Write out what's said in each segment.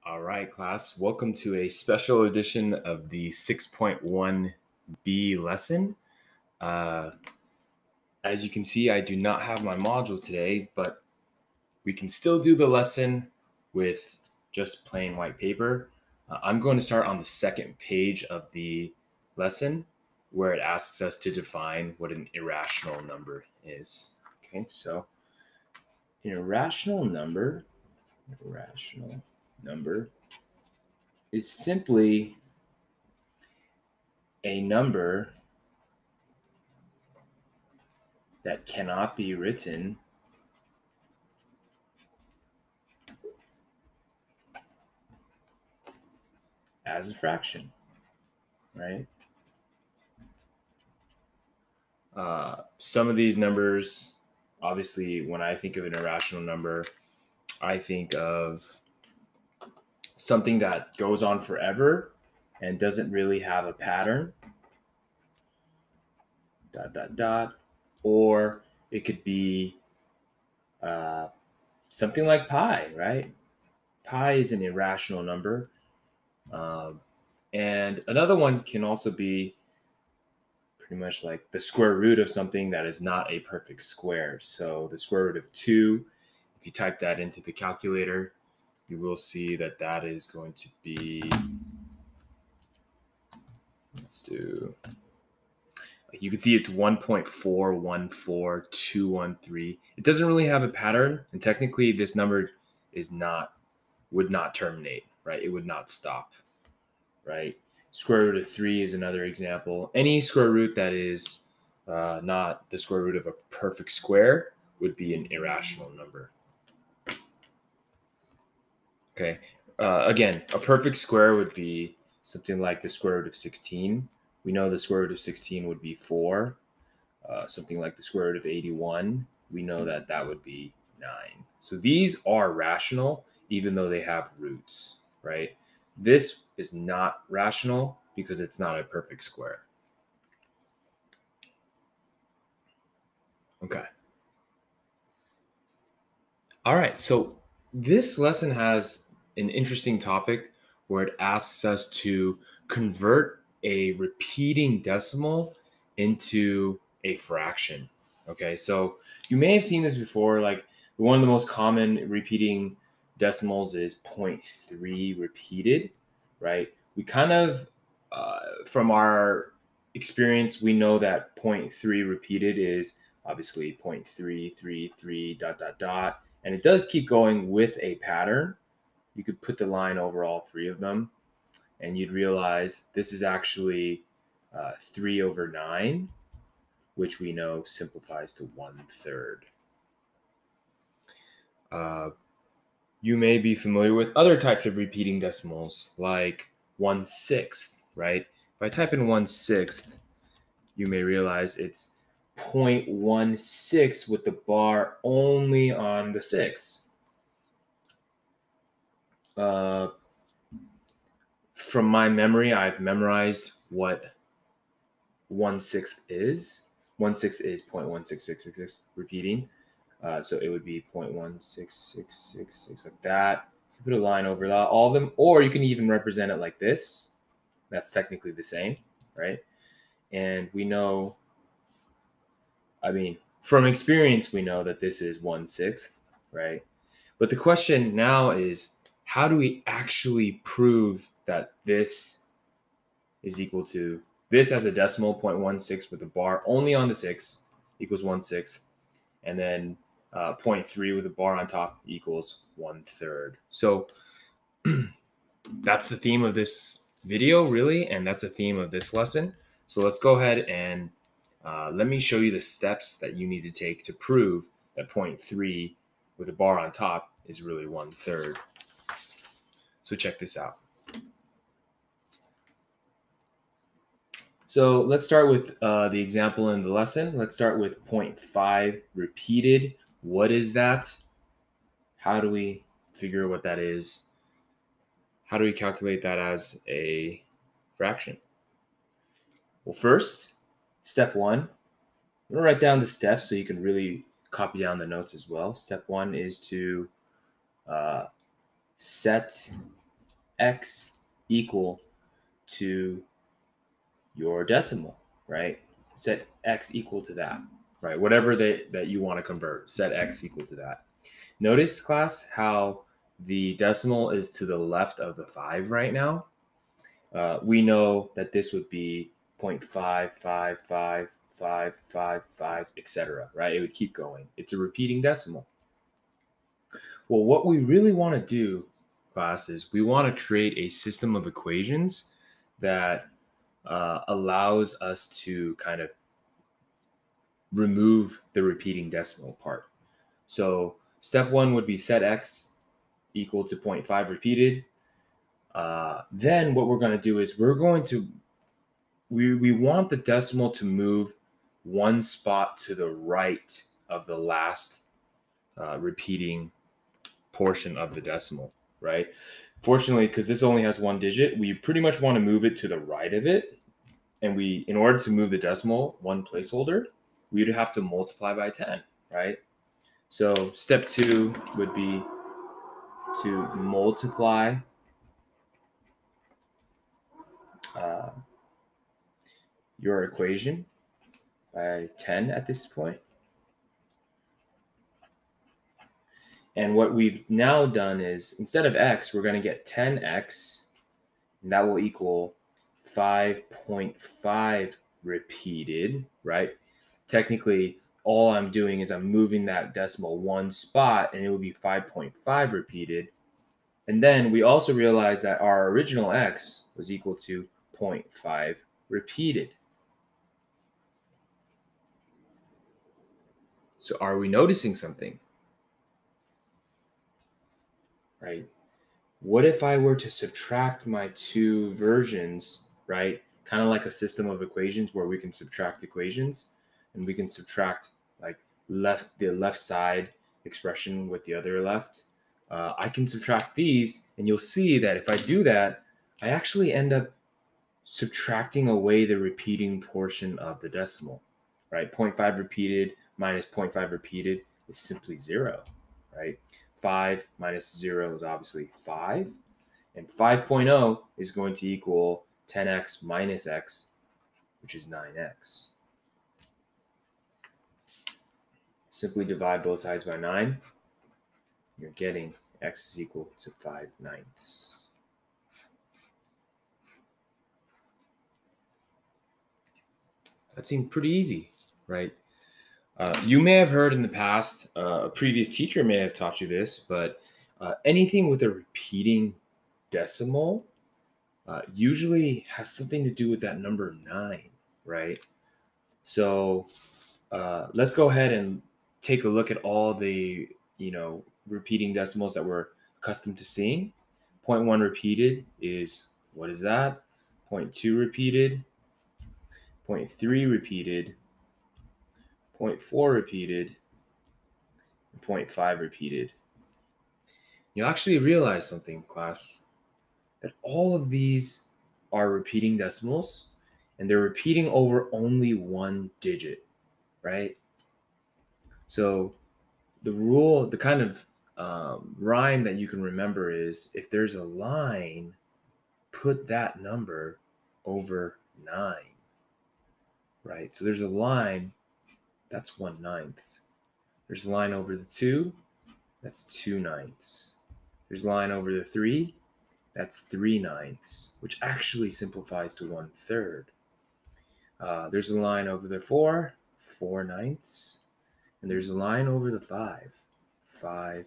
All right, class. Welcome to a special edition of the 6.1B lesson. As you can see, I do not have my module today, but we can still do the lesson with just plain white paper. I'm going to start on the second page of the lesson where it asks us to define what an irrational number is. Okay, so an irrational number is simply a number that cannot be written as a fraction, right? Some of these numbers, obviously, when I think of an irrational number, I think of something that goes on forever and doesn't really have a pattern, ... Or it could be something like pi, right? Pi is an irrational number. And another one can also be pretty much like the square root of something that is not a perfect square. So the square root of 2, if you type that into the calculator, you will see that that is going to be, you can see it's 1.414213. It doesn't really have a pattern, and technically this number would not terminate, right? It would not stop, right? Square root of 3 is another example. Any square root that is not the square root of a perfect square would be an irrational number. Okay. Again, a perfect square would be something like the square root of 16. We know the square root of 16 would be 4. Something like the square root of 81, we know that that would be 9. So these are rational, even though they have roots, right? This is not rational because it's not a perfect square. Okay. All right, so this lesson has an interesting topic where it asks us to convert a repeating decimal into a fraction. Okay, so you may have seen this before. Like one of the most common repeating decimals is 0.3 repeated, right? We kind of, from our experience, we know that 0.3 repeated is obviously 0.333 ... And it does keep going with a pattern. You could put the line over all three of them, and you'd realize this is actually 3 over 9, which we know simplifies to 1/3. You may be familiar with other types of repeating decimals, like 1/6, right? If I type in 1/6, you may realize it's 0.16 with the bar only on the 6. From my memory, I've memorized what 1/6 is. 1/6 is 0.16666 repeating. So it would be 0.16666 like that. You can put a line over all of them, or you can even represent it like this. That's technically the same, right? And we know, from experience, we know that this is 1/6, right? But the question now is, how do we actually prove that this is equal to this as a decimal, 0.16 with a bar only on the 6 equals 1/6, and then 0.3 with a bar on top equals 1/3. So that's the theme of this video, really, and that's the theme of this lesson. So let's go ahead and let me show you the steps that you need to take to prove that 0.3 with a bar on top is really 1/3. So check this out. So let's start with the example in the lesson. Let's start with 0.5 repeated. What is that? How do we figure what that is? How do we calculate that as a fraction? Well, first, step 1. I'm going to write down the steps so you can really copy down the notes as well. Step 1 is to set x equal to your decimal, right? Set x equal to that, right? Whatever that you want to convert, set x equal to that. Notice, class, how the decimal is to the left of the 5 right now. We know that this would be 0.55555, etc., right? It would keep going. It's a repeating decimal. Well, what we really want to do, class, is we want to create a system of equations that allows us to kind of remove the repeating decimal part. So step 1 would be set x equal to 0.5 repeated. Then what we're going to do is we want the decimal to move one spot to the right of the last repeating portion of the decimal, right? Fortunately, because this only has one digit, we pretty much want to move it to the right of it. And in order to move the decimal one placeholder, we would have to multiply by 10, right? So step 2 would be to multiply your equation by 10 at this point. And what we've now done is, instead of x, we're going to get 10x, and that will equal 5.5 repeated, right? Technically, all I'm doing is I'm moving that decimal one spot, and it would be 5.5 repeated. And then we also realized that our original x was equal to 0.5 repeated. So are we noticing something? Right? What if I were to subtract my two versions, right? Kind of like a system of equations where we can subtract equations, and we can subtract like the left side expression with the other left. I can subtract these, and you'll see that if I do that, I actually end up subtracting away the repeating portion of the decimal, right? 0.5 repeated minus 0.5 repeated is simply 0, right? 5 minus 0 is obviously 5. And 5.0 is going to equal 10x minus x, which is 9x. Simply divide both sides by 9. You're getting x is equal to 5/9. That seemed pretty easy, right? You may have heard in the past, a previous teacher may have taught you this, but anything with a repeating decimal usually has something to do with that number 9, right? So let's go ahead and take a look at all the repeating decimals that we're accustomed to seeing. 0.1 repeated is, what is that? 0.2 repeated, 0.3 repeated, 0.4 repeated, and 0.5 repeated. You'll actually realize something, class, that all of these are repeating decimals, and they're repeating over only one digit, right? So the kind of rhyme that you can remember is, if there's a line, put that number over 9, right? So there's a line, that's 1/9. There's a line over the 2, that's 2/9. There's a line over the 3, that's 3/9, which actually simplifies to 1/3. There's a line over the 4, 4/9. And there's a line over the 5, 5/9.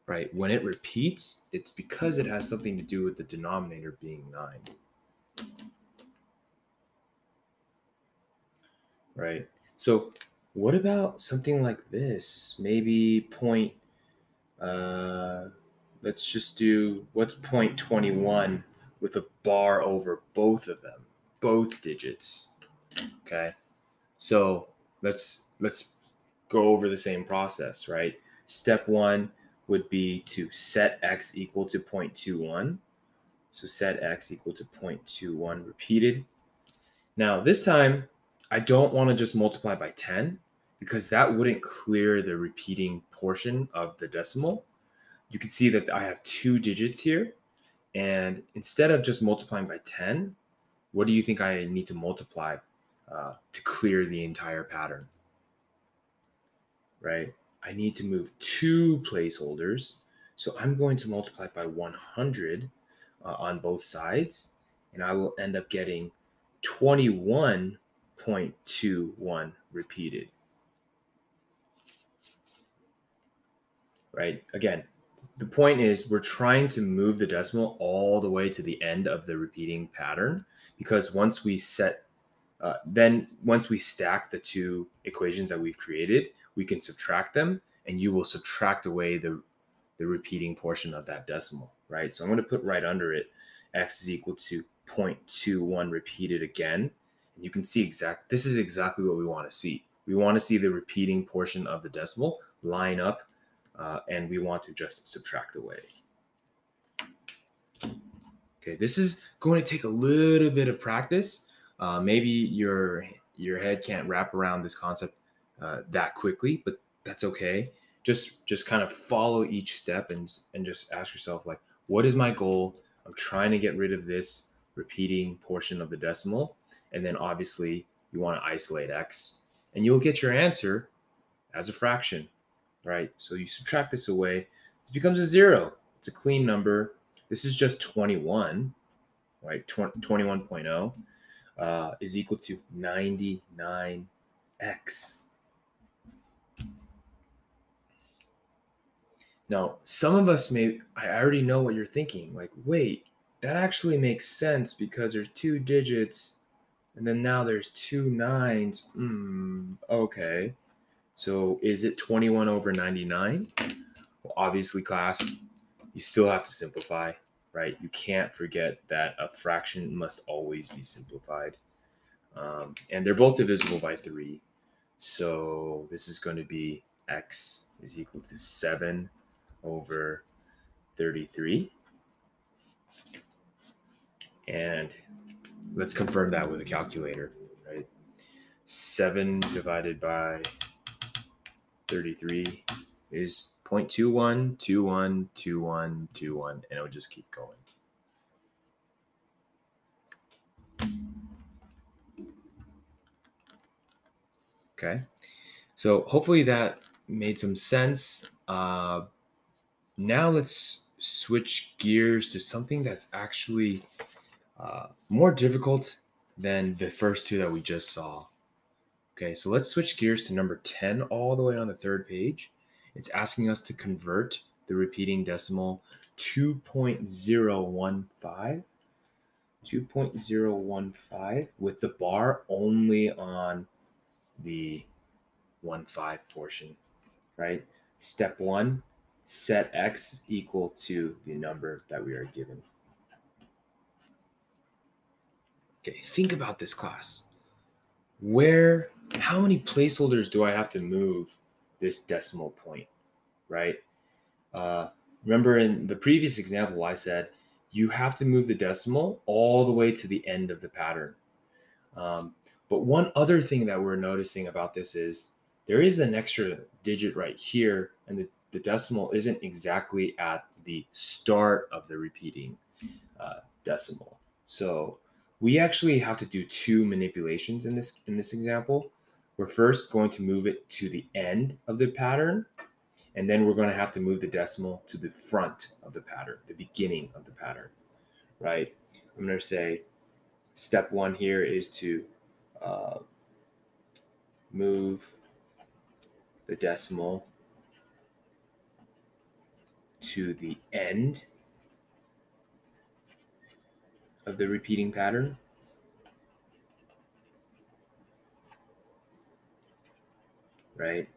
Right? When it repeats, it's because it has something to do with the denominator being 9. Right? So what about something like this? Maybe let's just do, what's 0.21 with a bar over both of them, both digits. Okay? So let's go over the same process, right? Step 1 would be to set x equal to 0.21. So set x equal to 0.21 repeated. Now this time, I don't want to just multiply by 10, because that wouldn't clear the repeating portion of the decimal. You can see that I have 2 digits here, And instead of just multiplying by 10, what do you think I need to multiply to clear the entire pattern, right? I need to move 2 placeholders. So I'm going to multiply by 100 on both sides, and I will end up getting 21.21 repeated, right? Again, the point is we're trying to move the decimal all the way to the end of the repeating pattern, because once we stack the two equations that we've created, we can subtract them, and you will subtract away the repeating portion of that decimal, right? So I'm going to put right under it, x is equal to 0.21 repeated again. And you can see this is exactly what we want to see. We want to see the repeating portion of the decimal line up, and we want to just subtract away. Okay, this is going to take a little bit of practice. Maybe your head can't wrap around this concept that quickly, but that's okay. Just kind of follow each step and just ask yourself, like, what is my goal? I'm trying to get rid of this repeating portion of the decimal. And then obviously you want to isolate x, and you'll get your answer as a fraction, right? So you subtract this away, it becomes a 0. It's a clean number. This is just 21, right? 21.0 is equal to 99x. Now, some of us I already know what you're thinking. Like, wait, that actually makes sense because there's 2 digits and then now there's 2 nines. Okay. So is it 21 over 99? Well, obviously, class, you still have to simplify, right? You can't forget that a fraction must always be simplified. And they're both divisible by 3. So this is going to be x is equal to 7 over 33. And let's confirm that with a calculator, right? 7 divided by 33 is 0.21212121, and it'll just keep going. Okay, so hopefully that made some sense. Now let's switch gears to something that's actually more difficult than the first two that we just saw. Okay, so let's switch gears to number 10 all the way on the 3rd page. It's asking us to convert the repeating decimal 2.015 with the bar only on the 1/5 portion, right? Step 1, set x equal to the number that we are given. Okay, think about this, class. How many placeholders do I have to move this decimal point, right? Remember in the previous example, I said you have to move the decimal all the way to the end of the pattern. But one other thing that we're noticing about this is there is an extra digit right here, and the decimal isn't exactly at the start of the repeating decimal. So we actually have to do 2 manipulations in this example. We're first going to move it to the end of the pattern, and then we're going to have to move the decimal to the front of the pattern, the beginning of the pattern, right? I'm going to say step 1 here is to move the decimal to the end of the repeating pattern. Right?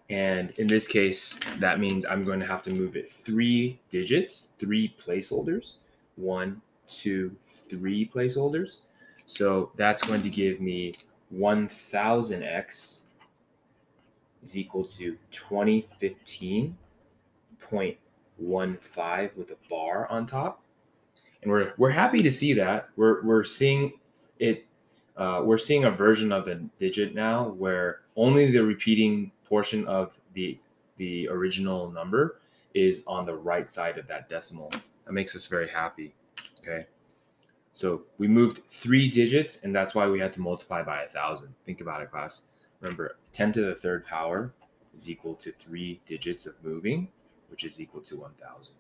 And in this case, that means I'm going to have to move it 3 digits, 3 placeholders, 1, 2, 3 placeholders. So that's going to give me 1000x is equal to 2015.15 with a bar on top. And we're happy to see that. We're seeing it. We're seeing a version of the digit now where only the repeating portion of the original number is on the right side of that decimal. That makes us very happy, okay? So we moved 3 digits, and that's why we had to multiply by 1,000. Think about it, class. Remember, 10 to the third power is equal to 3 digits of moving, which is equal to 1,000.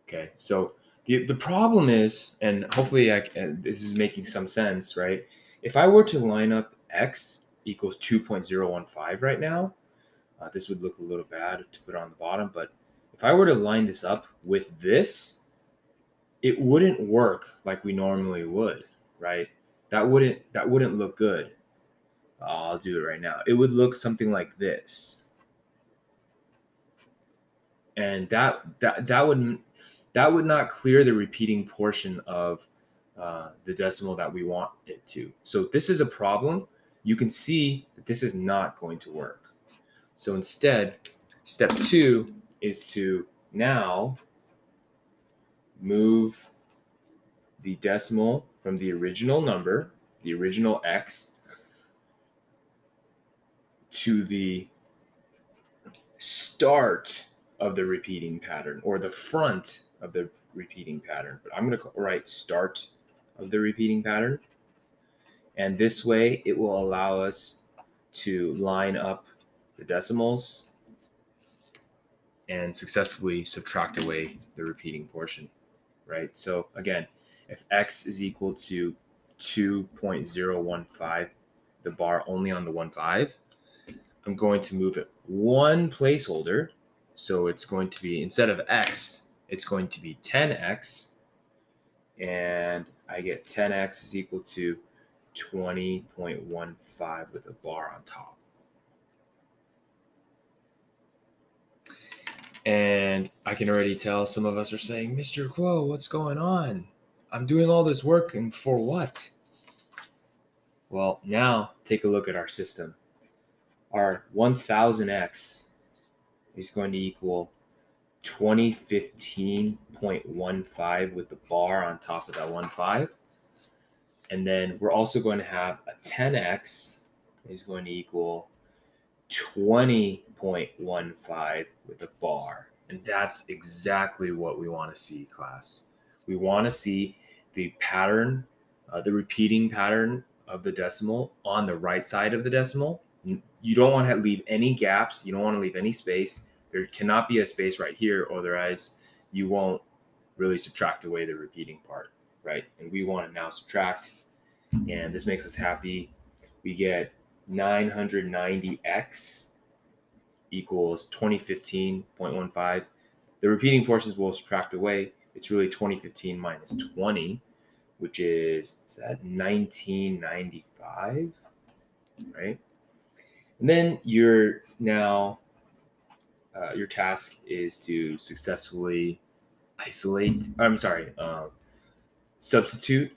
Okay, so the problem is, and hopefully this is making some sense, right? If I were to line up x equals 2.015 right now, this would look a little bad to put on the bottom, but if I were to line this up with this, it wouldn't work like we normally would, right? That wouldn't look good. I'll do it right now. It would look something like this, and that would not clear the repeating portion of the decimal that we want it to. So this is a problem. You can see that this is not going to work. So instead, step 2 is to now move the decimal from the original number, the original x, to the start of the repeating pattern, or the front of the repeating pattern. But I'm going to write start of the repeating pattern. And this way it will allow us to line up the decimals and successfully subtract away the repeating portion, right? So again, if x is equal to 2.015, the bar only on the 1.5, I'm going to move it one placeholder. So it's going to be, instead of x, it's going to be 10x. And I get 10x is equal to 20.15 with a bar on top. And I can already tell some of us are saying, Mr. Kuo, what's going on? I'm doing all this work, and for what? Well, now take a look at our system. Our 1000x is going to equal 2015.15 with the bar on top of that 1.5. And then we're also going to have a 10x is going to equal 20.15 with a bar. And that's exactly what we want to see, class. We want to see the pattern, the repeating pattern of the decimal on the right side of the decimal. You don't want to leave any gaps. You don't want to leave any space. There cannot be a space right here, otherwise you won't really subtract away the repeating part, right? And we want to now subtract, and this makes us happy. We get 990x equals 2015.15. The repeating portions will subtract away. It's really 2015 minus 20, which is that 1995, right? And then your task is to successfully substitute.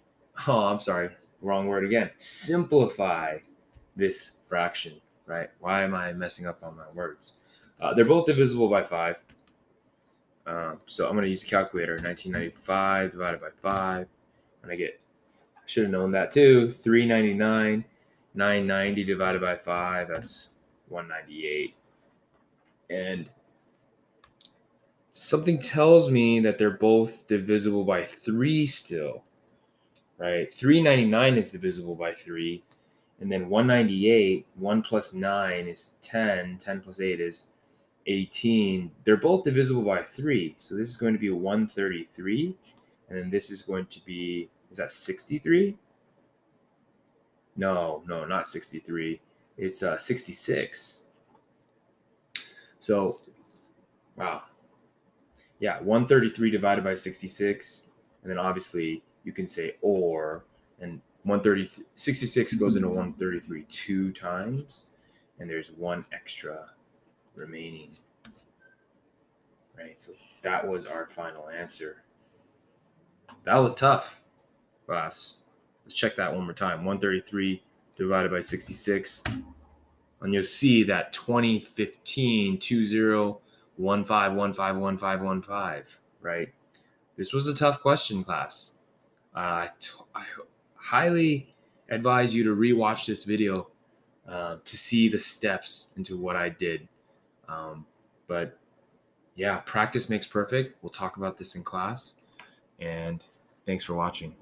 Oh, I'm sorry, wrong word again. Simplify this fraction, right? Why am I messing up on my words? They're both divisible by 5. So I'm going to use a calculator. 1995 divided by 5. And I should have known that too. 399. 990 divided by 5. That's 198. And something tells me that they're both divisible by 3 still, right? 399 is divisible by 3. And then 198, 1 plus 9 is 10. 10 plus 8 is 18. They're both divisible by 3. So this is going to be 133. And then this is going to be, is that 63? No, not 63. It's 66. So, wow. Yeah, 133 divided by 66. And then obviously you can say or, and 66 goes into 133 2 times, and there's 1 extra remaining, right? So that was our final answer. That was tough, class. Let's check that one more time. 133 divided by 66, and you'll see that 2015 2015151515, right? This was a tough question, class. I highly advise you to rewatch this video to see the steps into what I did. But yeah, practice makes perfect. We'll talk about this in class. And thanks for watching.